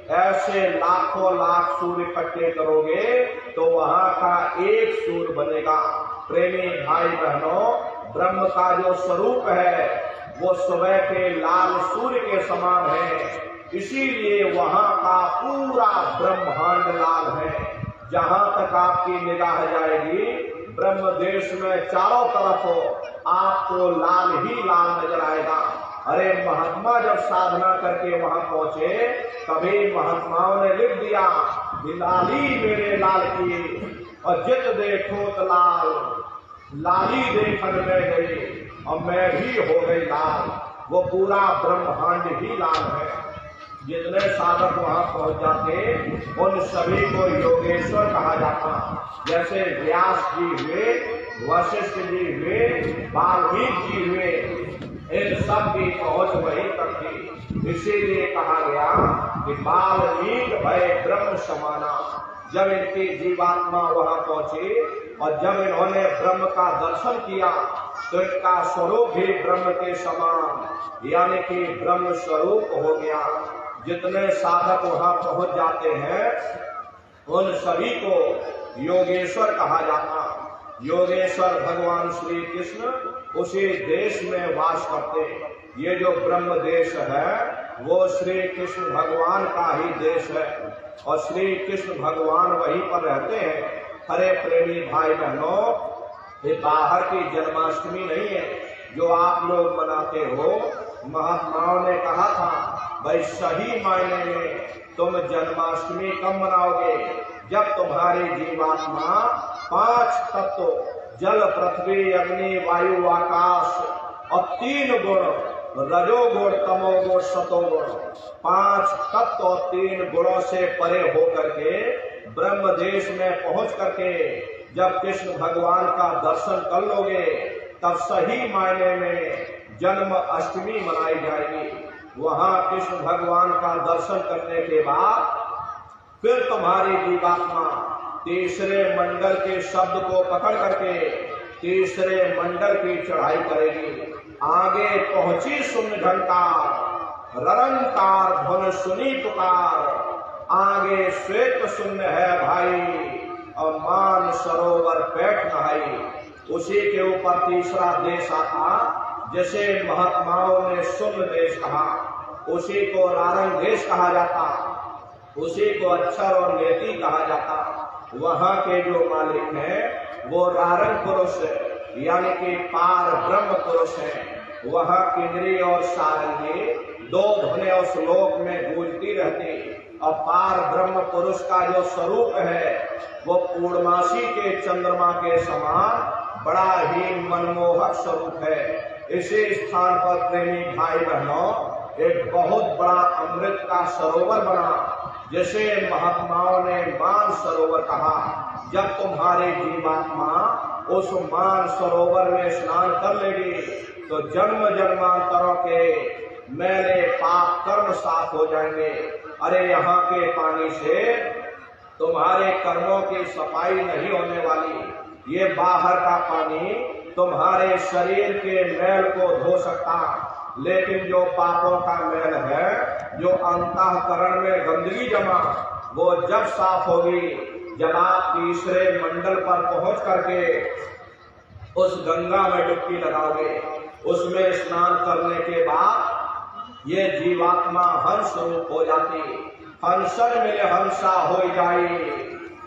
ऐसे लाखों लाख सूर्य इकट्ठे करोगे तो वहां का एक सूर्य बनेगा। प्रेमी भाई बहनों, ब्रह्म का जो स्वरूप है वो सुबह के लाल सूर्य के समान है, इसीलिए वहां का पूरा ब्रह्मांड लाल है। जहां तक आपकी निगाह जाएगी ब्रह्म देश में चारों तरफ आपको लाल ही लाल नजर आएगा। अरे महात्मा जब साधना करके वहां पहुंचे तभी महात्माओं ने लिख दिया, लाली मेरे लाल की और जित देखो तो लाल, लाली देखन में गई और मैं भी हो गई लाल। वो पूरा ब्रह्मांड ही लाल है। जितने साधक वहां पहुंच जाते उन सभी को योगेश्वर कहा जाता। जैसे व्यास जी हुए, वशिष्ठ जी हुए, वाल्मीकि जी हुए, इन सब की पहुंच वहीं तक थी। इसीलिए कहा गया कि वाल्मीकि भय ब्रह्म समाना। जब इनकी जीवात्मा वहां पहुंची और जब इन्होंने ब्रह्म का दर्शन किया तो इनका स्वरूप भी ब्रह्म के समान यानी कि ब्रह्म स्वरूप हो गया। जितने साधक वहां पहुंच जाते हैं उन सभी को योगेश्वर कहा जाता। योगेश्वर भगवान श्री कृष्ण उसी देश में वास करते। ये जो ब्रह्म देश है वो श्री कृष्ण भगवान का ही देश है और श्री कृष्ण भगवान वहीं पर रहते हैं। हरे प्रेमी भाई बहनों, ये बाहर की जन्माष्टमी नहीं है जो आप लोग मनाते हो। महात्माओं ने कहा था भाई सही मायने में तुम जन्माष्टमी कब मनाओगे? जब तुम्हारी जीवात्मा 5 तत्व जल पृथ्वी अग्नि वायु आकाश और 3 गुण रजोगुण तमोगुण सतोगुण 5 तत्व और 3 गुणों से परे होकर के ब्रह्म देश में पहुंच करके जब कृष्ण भगवान का दर्शन कर लोगे तब सही मायने में जन्म अष्टमी मनाई जाएगी। वहां कृष्ण भगवान का दर्शन करने के बाद फिर तुम्हारी जीवात्मा तीसरे मंडल के शब्द को पकड़ करके तीसरे मंडल की चढ़ाई करेगी। आगे पहुंची शून्य घंटार ररंकार धुन सुनी पुकार, आगे श्वेत शून्य है भाई और मान सरोवर पेट नहाई। उसी के ऊपर तीसरा देश आता जैसे महात्माओं ने शून्य देश कहा, उसी को रारंग देश कहा जाता, उसी को अक्षर और नेति कहा जाता। वहां के जो मालिक हैं वो रारंग पुरुष यानी कि पार ब्रह्म पुरुष हैं। वहां किन्नरी और सारंगी 2 धुनें उस लोक में गूंजती रहती और पार ब्रह्म पुरुष का जो स्वरूप है वो पूर्णमासी के चंद्रमा के समान बड़ा ही मनमोहक स्वरूप है। इसी स्थान पर प्रेमी भाई बहनों एक बहुत बड़ा अमृत का सरोवर बना जैसे महात्माओं ने मान सरोवर कहा। जब तुम्हारी जीवात्मा उस मान सरोवर में स्नान कर लेगी तो जन्म जन्मांतरों के मैले पाप कर्म साफ हो जाएंगे। अरे यहाँ के पानी से तुम्हारे कर्मों की सफाई नहीं होने वाली। ये बाहर का पानी तुम्हारे शरीर के मैल को धो सकता, लेकिन जो पापों का मैल है, जो अंतःकरण में गंदगी जमा, वो जब साफ होगी जब आप तीसरे मंडल पर पहुंच करके उस गंगा में डुबकी लगाओगे। उसमें स्नान करने के बाद ये जीवात्मा हंस रूप हो जाती। हंसन मिले हंसा हो जाई,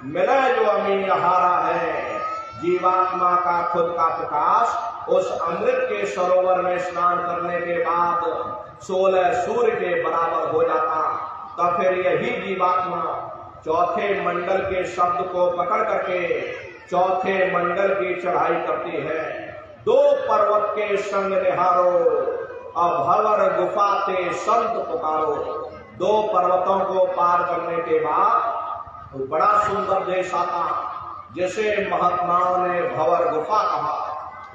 मिले जो अमी हारा है। जीवात्मा का खुद का प्रकाश उस अमृत के सरोवर में स्नान करने के बाद 16 सूर्य के बराबर हो जाता। तो फिर यही जीवात्मा चौथे मंडल के शब्द को पकड़ करके चौथे मंडल की चढ़ाई करती है। 2 पर्वत के संग निहारो और भंवर गुफा ते संत पुकारो। 2 पर्वतों को पार करने के बाद बड़ा सुंदर देश आता जैसे महात्माओं ने भंवर गुफा कहा।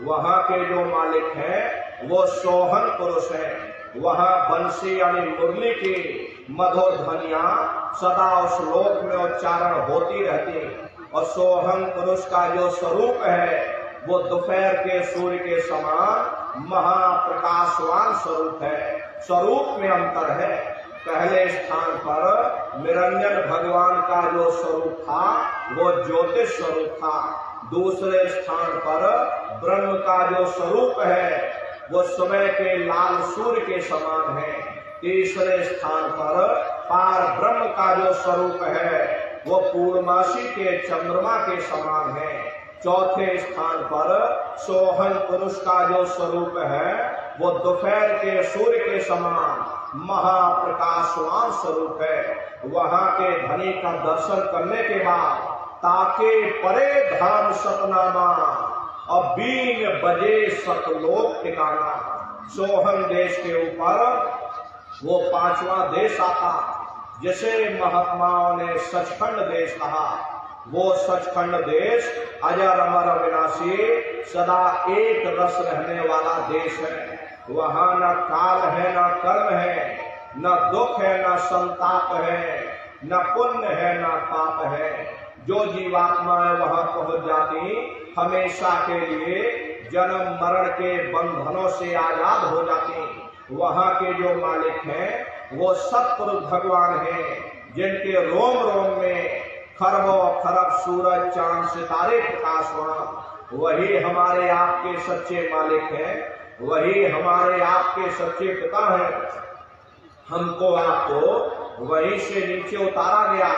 वहां के जो मालिक हैं वो सोहन पुरुष हैं। वहां बंसी यानी मुरली की मधुर ध्वनियां सदा उस लोक में उच्चारण होती रहती। और सोहन पुरुष का जो स्वरूप है वो दोपहर के सूर्य के समान महाप्रकाशवान स्वरूप है। स्वरूप में अंतर है। पहले स्थान पर निरंजन भगवान का जो स्वरूप था वो ज्योतिष स्वरूप था। दूसरे स्थान पर ब्रह्म का जो स्वरूप है वो सुबह के लाल सूर्य के समान है। तीसरे स्थान पर पार ब्रह्म का जो स्वरूप है वो पूर्णमासी के चंद्रमा के समान है। चौथे स्थान पर सोहन पुरुष का जो स्वरूप है वो दोपहर के सूर्य के समान महाप्रकाशवान स्वरूप है। वहां के धनी का दर्शन करने के बाद ताके परे धाम सतनामा और 20 बजे सतलोक ठिकाना। सोहन देश के ऊपर वो 5वां देश आता जिसे महात्माओं ने सचखंड देश कहा। वो सचखंड देश अजर अमर अविनाशी सदा एक रस रहने वाला देश है। वहां न काल है, न कर्म है, न दुख है, न संताप है, न पुण्य है, न पाप है। जो जीवात्माएं वहां पहुंच जाती हमेशा के लिए जन्म मरण के बंधनों से आजाद हो जाती। वहां के जो मालिक हैं वो सतपुरुष भगवान हैं जिनके रोम रोम में खरबों खरब सूरज चांद सितारे प्रकाशवान। वही हमारे आपके सच्चे मालिक हैं, वही हमारे आपके सच्चे पिता हैं। हमको आपको वहीं से नीचे उतारा गया।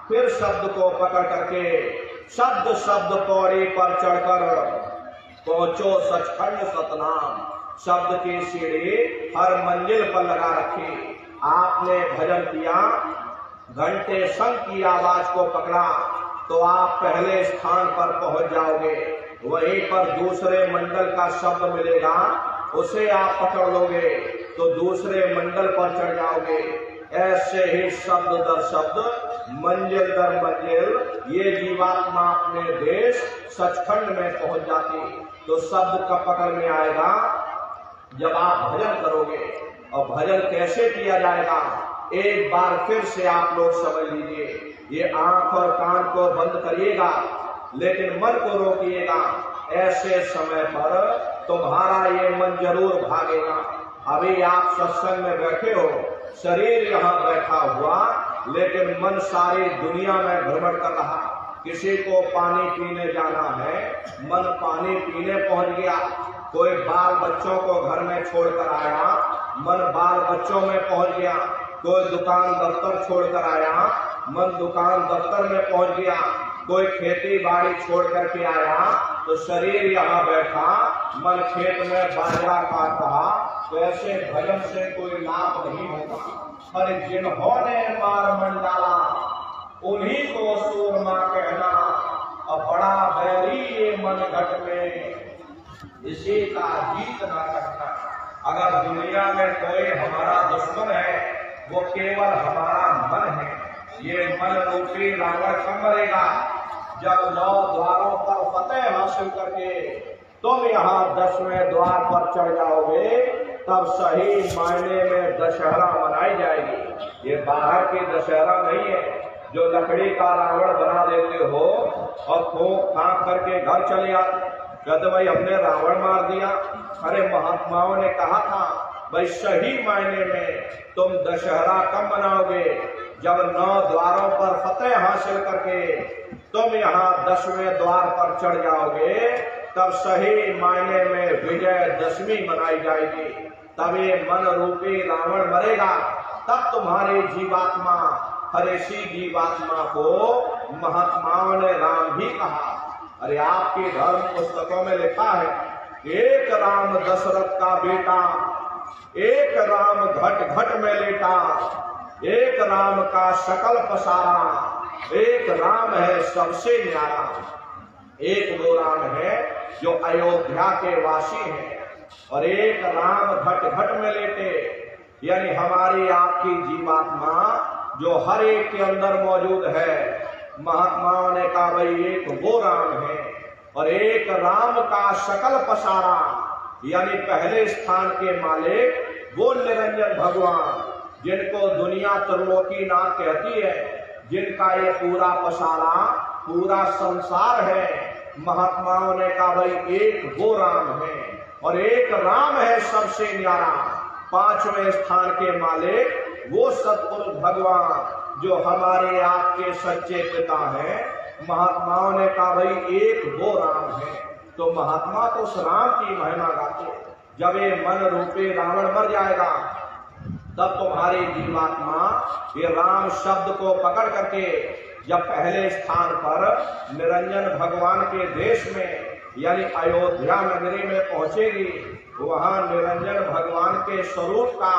फिर शब्द को पकड़ करके शब्द शब्द पौड़ी पर चढ़कर पहुंचो सचखंड सतनाम। शब्द की सीढ़ी हर मंजिल पर लगा रखी। आपने भजन किया, घंटे शंख की आवाज को पकड़ा तो आप पहले स्थान पर पहुंच जाओगे। वहीं पर दूसरे मंडल का शब्द मिलेगा, उसे आप पकड़ लोगे तो दूसरे मंडल पर चढ़ जाओगे। ऐसे ही शब्द दर शब्द मंजिल दर मंजिल ये जीवात्मा अपने देश सचखंड में पहुंच जाती। तो शब्द कब पकड़ में आएगा? जब आप भजन करोगे। और भजन कैसे किया जाएगा एक बार फिर से आप लोग समझ लीजिए। ये आंख और कान को बंद करिएगा लेकिन मन को रोकिएगा। ऐसे समय पर तुम्हारा ये मन जरूर भागेगा। अभी आप सत्संग में बैठे हो, शरीर यहाँ बैठा हुआ लेकिन मन सारी दुनिया में भ्रमण कर रहा। किसी को पानी पीने जाना है, मन पानी पीने पहुंच गया। कोई बाल बच्चों को घर में छोड़कर आया, मन बाल बच्चों में पहुंच गया। कोई दुकान दफ्तर छोड़कर आया, मन दुकान दफ्तर में पहुंच गया। कोई खेती बाड़ी छोड़ करके आया तो शरीर यहाँ बैठा, मन खेत में बाजरा काट रहा। तो ऐसे भजन से कोई लाभ नहीं होगा। पर जिन्होंने मार मंडाला उन्हीं को सूरमा कहना। अब बड़ा बैरी ये मन घट में इसी का जीत ना करना। अगर दुनिया में कोई हमारा दुश्मन है वो केवल हमारा मन है। ये मन रूपी रावण कब मरेगा? जब 9 द्वारों पर फतेह हासिल करके तुम यहाँ 10वें द्वार पर चढ़ जाओगे तब सही मायने में दशहरा मनाई जाएगी। ये बाहर की दशहरा नहीं है जो लकड़ी का रावण बना देते हो और फूंक फांक करके घर चले आते। कहते भाई हमने रावण मार दिया। अरे महात्माओं ने कहा था भाई सही मायने में तुम दशहरा कब मनाओगे? जब 9 द्वारों पर फतेह हासिल करके तुम यहाँ 10वें द्वार पर चढ़ जाओगे तब सही मायने में विजयदशमी मनाई जाएगी। तब ये मन रूपी रावण मरेगा। तब तुम्हारी जीवात्मा हरेशी जीवात्मा को महात्माओं ने राम भी कहा। अरे आपके धर्म पुस्तकों में लिखा है, एक राम दशरथ का बेटा, एक राम घट घट में लेटा, एक राम का शकल पसारा, एक राम है सबसे न्यारा। एक वो राम है जो अयोध्या के वासी हैं और एक राम घट घट में लेटे, यानी हमारी आपकी जीवात्मा जो हर एक के अंदर मौजूद है। महात्माओं ने कहा भाई एक वो राम है और एक राम का शकल पसारा, यानी पहले स्थान के मालिक वो निरंजन भगवान जिनको दुनिया त्रिलोकीनाथ कहती है, जिनका ये पूरा पसारा पूरा संसार है। महात्माओं ने कहा भाई एक वो राम है और एक राम है सबसे न्यारा। 5वें स्थान के मालिक वो सतपुरुष भगवान जो हमारे आपके सच्चे पिता हैं। महात्माओं ने कहा भाई एक वो राम है, तो महात्मा तो उस राम की महिमा गाते। जब ये मन रूपी रावण मर जाएगा तब तुम्हारी जीवात्मा ये राम शब्द को पकड़ करके जब पहले स्थान पर निरंजन भगवान के देश में यानी अयोध्या नगरी में पहुंचेगी, वहां निरंजन भगवान के स्वरूप का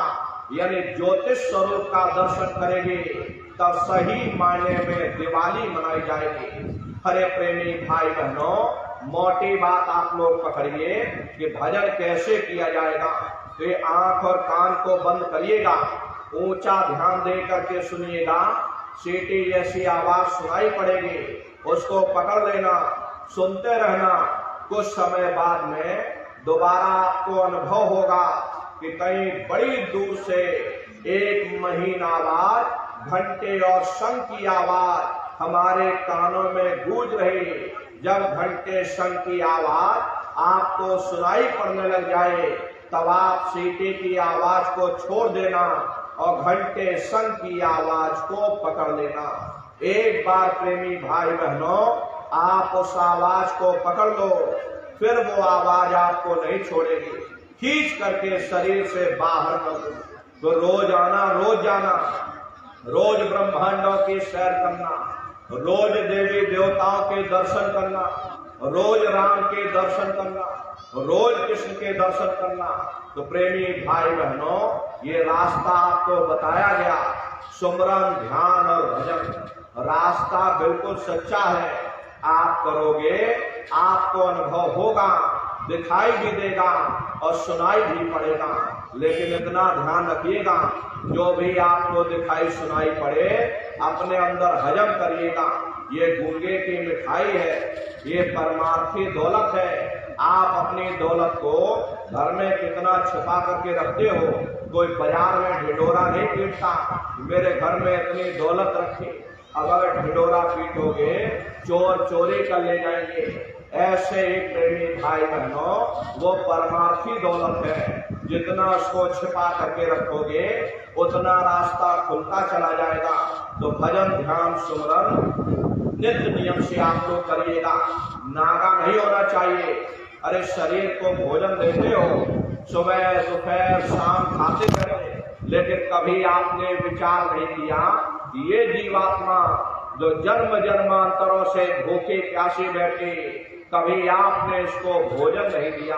यानी ज्योतिष स्वरूप का दर्शन करेगी, तब सही मायने में दिवाली मनाई जाएगी। हरे प्रेमी भाई बहनों, मोटी बात आप लोग पकड़िए कि भजन कैसे किया जाएगा। तो ये आंख और कान को बंद करिएगा, ऊंचा ध्यान दे करके सुनिएगा। सीटी जैसी आवाज सुनाई पड़ेगी, उसको पकड़ लेना, सुनते रहना। कुछ समय बाद में दोबारा आपको अनुभव होगा कि कहीं बड़ी दूर से एक महीन आवाज, घंटे और शंख की आवाज हमारे कानों में गूंज रही। जब घंटे शंख की आवाज आपको सुनाई पड़ने लग जाए, तब आप सीटी की आवाज को छोड़ देना और घंटे शंख की आवाज को पकड़ लेना। एक बार प्रेमी भाई बहनों, आप उस आवाज को पकड़ लो, फिर वो आवाज आपको नहीं छोड़ेगी, खींच करके शरीर से बाहर कर दो। तो रोज आना, रोज जाना, रोज ब्रह्मांडों की सैर करना, रोज देवी देवताओं के दर्शन करना, रोज राम के दर्शन करना, रोज कृष्ण के दर्शन करना। तो प्रेमी भाई बहनों, ये रास्ता आपको बताया गया, सुमरन, ध्यान और भजन। रास्ता बिल्कुल सच्चा है, आप करोगे आपको अनुभव होगा, दिखाई भी देगा और सुनाई भी पड़ेगा। लेकिन इतना ध्यान रखिएगा, जो भी आपको दिखाई सुनाई पड़े अपने अंदर हजम करिएगा। ये गूंगे की मिठाई है, ये परमार्थी दौलत है। आप अपनी दौलत को घर में कितना छिपा करके रखते हो, कोई बाजार में ढिंढोरा नहीं पीटता मेरे घर में इतनी दौलत रखी। अगर ढिंढोरा पीटोगे चोर चोरी कर ले जाएंगे। ऐसे एक प्रेमी भाई बहनों, वो परमार्थी दौलत है, जितना उसको छिपा करके रखोगे उतना रास्ता खुलता चला जाएगा। तो भजन, ध्यान, सुमरन नित्य नियम से आप लोग करिएगा। नागा नहीं होना चाहिए। अरे शरीर को भोजन देते हो, सुबह दोपहर शाम खाते रहे, लेकिन कभी आपने विचार नहीं किया कि ये जीवात्मा जो जन्म जन्मांतरों से भूखे प्यासी बैठी, कभी आपने इसको भोजन नहीं दिया।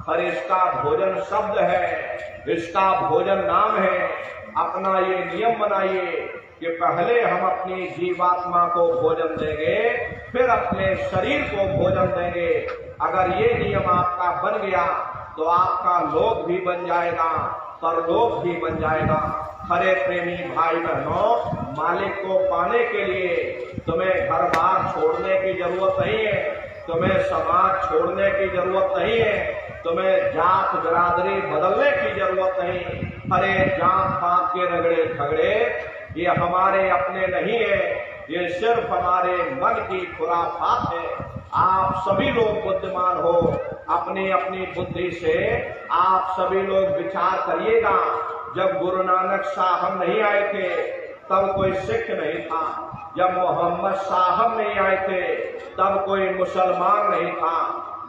पर इसका भोजन शब्द है, इसका भोजन नाम है। अपना ये नियम बनाइए कि पहले हम अपनी जीवात्मा को भोजन देंगे, फिर अपने शरीर को भोजन देंगे। अगर ये नियम आपका बन गया तो आपका लोक भी बन जाएगा, परलोक भी बन जाएगा। हरे प्रेमी भाई बहनों, मालिक को पाने के लिए तुम्हें घर बार छोड़ने की जरूरत नहीं है, तुम्हें समाज छोड़ने की जरूरत नहीं है, तुम्हें जात बिरादरी बदलने की जरूरत नहीं। अरे जात पात के रगड़े झगड़े ये हमारे अपने नहीं है, ये सिर्फ हमारे मन की खुराफात है। आप सभी लोग बुद्धिमान हो, अपनी अपनी बुद्धि से आप सभी लोग विचार करिएगा। जब गुरु नानक साहब नहीं आए थे तब कोई सिख नहीं था, जब मोहम्मद साहब नहीं आए थे तब कोई मुसलमान नहीं था,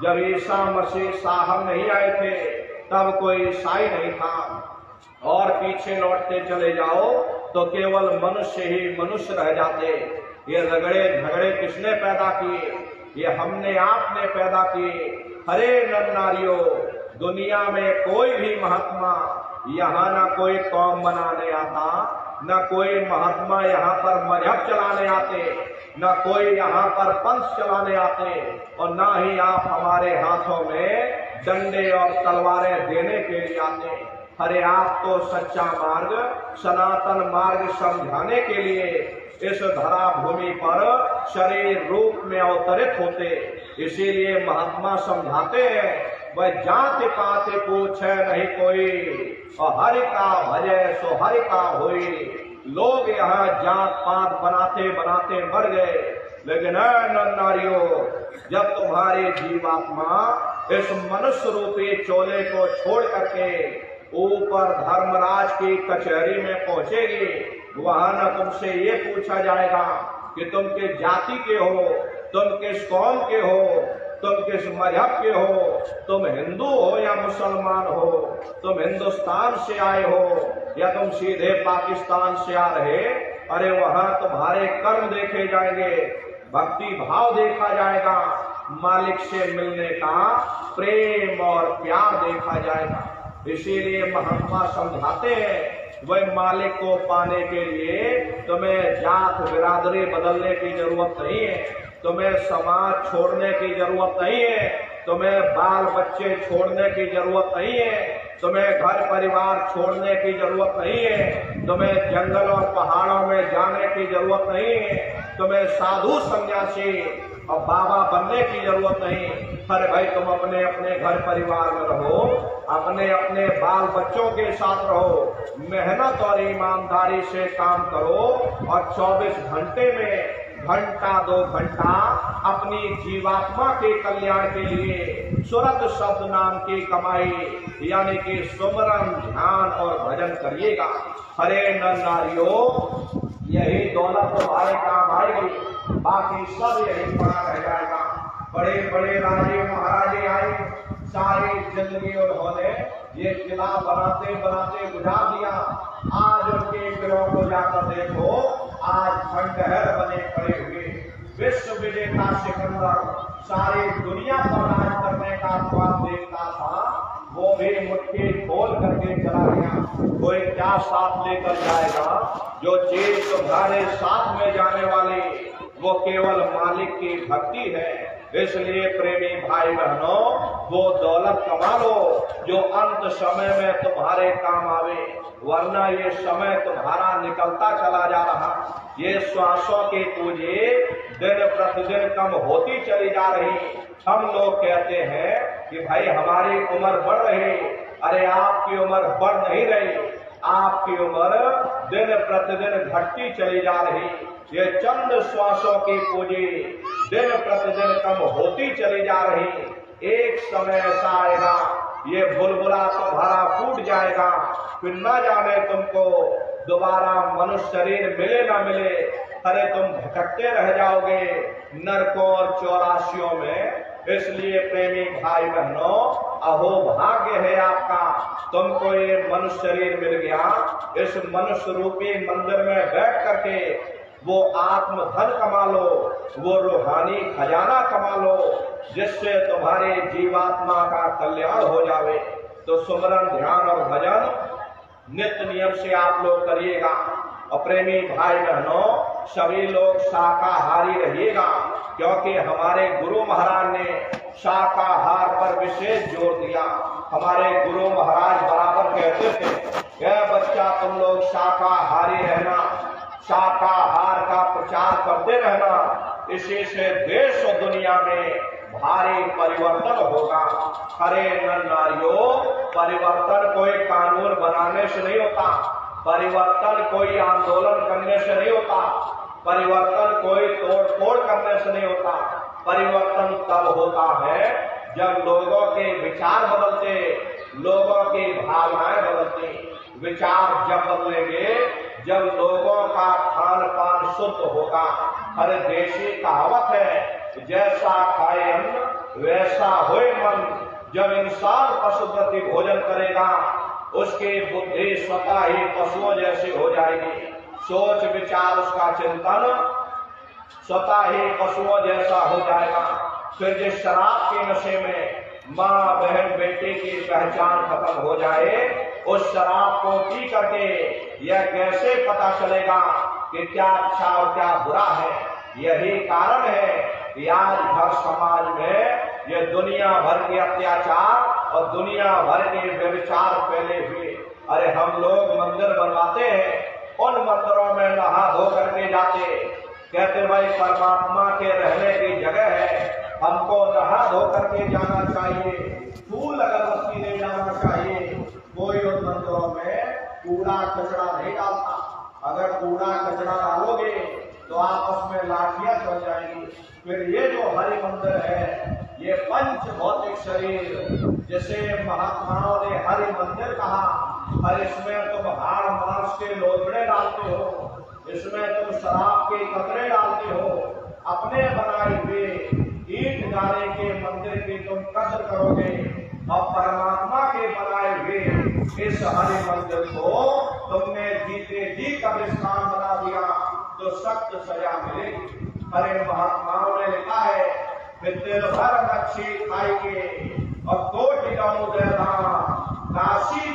जब ईसा मसीह साहब नहीं आए थे तब कोई ईसाई नहीं था। और पीछे लौटते चले जाओ तो केवल मनुष्य ही मनुष्य रह जाते। ये रगड़े झगड़े किसने पैदा किए? ये हमने आपने पैदा किए। हरे नर नारियों, दुनिया में कोई भी महात्मा यहाँ ना कोई कौम बनाने आता, न कोई महात्मा यहाँ पर मजहब चलाने आते, न कोई यहाँ पर पंथ चलाने आते, और न ही आप हमारे हाथों में डंडे और तलवारें देने के लिए आते। अरे आप तो सच्चा मार्ग, सनातन मार्ग समझाने के लिए इस धरा भूमि पर शरीर रूप में अवतरित होते। इसीलिए महात्मा समझाते हैं, वह जाति पाति पूछे नहीं कोई, और हरि का भजे सो हरि का होई। लोग यहाँ जात पात बनाते बनाते मर गए, लेकिन नर नारियों, जब तुम्हारी जीवात्मा इस मनुष्य रूपी चोले को छोड़ करके ऊपर धर्मराज की कचहरी में पहुंचेगी, वहां न तुमसे ये पूछा जाएगा कि तुम किस जाति के हो, तुम किस कौम के हो, तुम किस मजहब के हो, तुम हिंदू हो या मुसलमान हो, तुम हिंदुस्तान से आए हो या तुम सीधे पाकिस्तान से आ रहे। अरे वहां तुम्हारे कर्म देखे जाएंगे, भक्ति भाव देखा जाएगा, मालिक से मिलने का प्रेम और प्यार देखा जाएगा। इसीलिए महात्मा समझाते हैं वह मालिक को पाने के लिए तुम्हें जात बिरादरी बदलने की जरूरत नहीं है, तुम्हें समाज छोड़ने की जरूरत नहीं है, तुम्हें बाल बच्चे छोड़ने की जरूरत नहीं है, तुम्हें घर परिवार छोड़ने की जरूरत नहीं है, तुम्हें जंगल और पहाड़ों में जाने की जरूरत नहीं है, तुम्हें साधु सन्यासी और बाबा बनने की जरूरत नहीं। अरे भाई तुम अपने अपने घर परिवार में रहो, अपने अपने बाल बच्चों के साथ रहो, मेहनत और ईमानदारी से काम करो और 24 घंटे में घंटा 2 घंटा अपनी जीवात्मा के कल्याण के लिए सुरत शब्द नाम की कमाई यानी कि सुमरन ध्यान और भजन करिएगा। हरे नर नारियों, यही दौलत तुम्हारे काम आएगी, बाकी सब यही पड़ा रह जाएगा। बड़े बड़े राजे महाराजे आए, सारी जिंदगी उन्होंने ये किला बनाते बनाते बुझा दिया। आज उनके किलों को जाकर देखो, आज खंडहर बने पड़े हुए। विश्व विजेता सिकंदर सारी दुनिया पर राज करने का ख्वाब देखता था, वो भी मुट्ठी खोल करके चला गया। कोई क्या साथ लेकर जाएगा? जो चीज तुम्हारे साथ में जाने वाली वो केवल मालिक की भक्ति है। इसलिए प्रेमी भाई बहनों, वो दौलत कमा लो जो अंत समय में तुम्हारे काम आवे, वरना ये समय तुम्हारा निकलता चला जा रहा। ये श्वासों की पूंजी दिन प्रतिदिन कम होती चली जा रही। हम लोग कहते हैं कि भाई हमारी उम्र बढ़ रही, अरे आपकी उम्र बढ़ नहीं रही, आपकी उम्र दिन प्रतिदिन घटती चली जा रही। ये चंद श्वासों की पूंजी दिन प्रतिदिन कम होती चली जा रही। एक समय ऐसा आएगा ये बुलबुला तुम्हारा फूट जाएगा, फिर न जाने तुमको दोबारा मनुष्य शरीर मिले ना मिले। अरे तुम भटकते रह जाओगे नरकों और चौरासियों में। इसलिए प्रेमी भाई बहनों, अहो भाग्य है आपका, तुमको ये मनुष्य शरीर मिल गया। इस मनुष्य रूपी मंदिर में बैठ करके वो आत्म धन कमा लो, वो रूहानी खजाना कमा लो, जिससे तुम्हारे जीवात्मा का कल्याण हो जावे। तो सुमरन ध्यान और भजन नित्य नियम से आप लोग करिएगा। और प्रेमी भाई बहनों, सभी लोग शाकाहारी रहिएगा, क्योंकि हमारे गुरु महाराज ने शाकाहार पर विशेष जोर दिया। हमारे गुरु महाराज बराबर कहते थे, यह बच्चा तुम लोग शाकाहारी रहना, शाकाहार का प्रचार करते रहना, इसी से देश और दुनिया में भारी परिवर्तन होगा। हरे नर नारियों, परिवर्तन कोई कानून बनाने से नहीं होता, परिवर्तन कोई आंदोलन करने से नहीं होता, परिवर्तन कोई तोड़ फोड़ करने से नहीं होता। परिवर्तन तब होता है जब लोगों के विचार बदलते, लोगों की भावनाएं बदलती। विचार जब बदलेंगे जब लोगों का खान पान शुद्ध होगा। हर देशी कहावत है, जैसा खाए अन्न वैसा होए मन। जब इंसान पशुप्रति भोजन करेगा उसकी बुद्धि स्वतः ही पशुओं जैसी हो जाएगी, सोच विचार उसका चिंतन स्वतः ही पशुओं जैसा हो जाएगा। फिर जिस शराब के नशे में माँ बहन बेटे की पहचान खत्म हो जाए, उस शराब को पी करके यह कैसे पता चलेगा कि क्या अच्छा और क्या बुरा है। यही कारण है कि आज हर समाज में ये दुनिया भर के अत्याचार और दुनिया भर के व्यभिचार फैले हुए। अरे हम लोग मंदिर बनवाते हैं, उन मंदिरों में नहा धो करके जाते, कहते भाई परमात्मा के रहने की जगह है, हमको नहा धो करके जाना चाहिए, फूल अगरबत्ती ले जाना चाहिए। कोई उन मंदिरों में कूड़ा कचरा नहीं डालता। अगर कूड़ा कचरा डालोगे तो आपस में लाठियां चल जाएंगी। फिर ये जो हरि मंदिर है, ये पंच भौतिक शरीर जिसे महात्माओं ने हरि मंदिर कहा, और इसमें तुम हाड़ मांस के लोथड़े डालते हो, इसमें तुम शराब के कतरे डालते हो, अपने बनाए हुए ईंट गारे के मंदिर की तुम कद्र करोगे और परमात्मा के बनाए हुए इस हरे मंदिर को तुमने जीते जी कब्रिस्तान बना दिया, तो सख्त सजा मिलेगी। हरे महात्माओं ने लिखा है, विद्युत भर मच्छी खाएंगे और कोटि काशी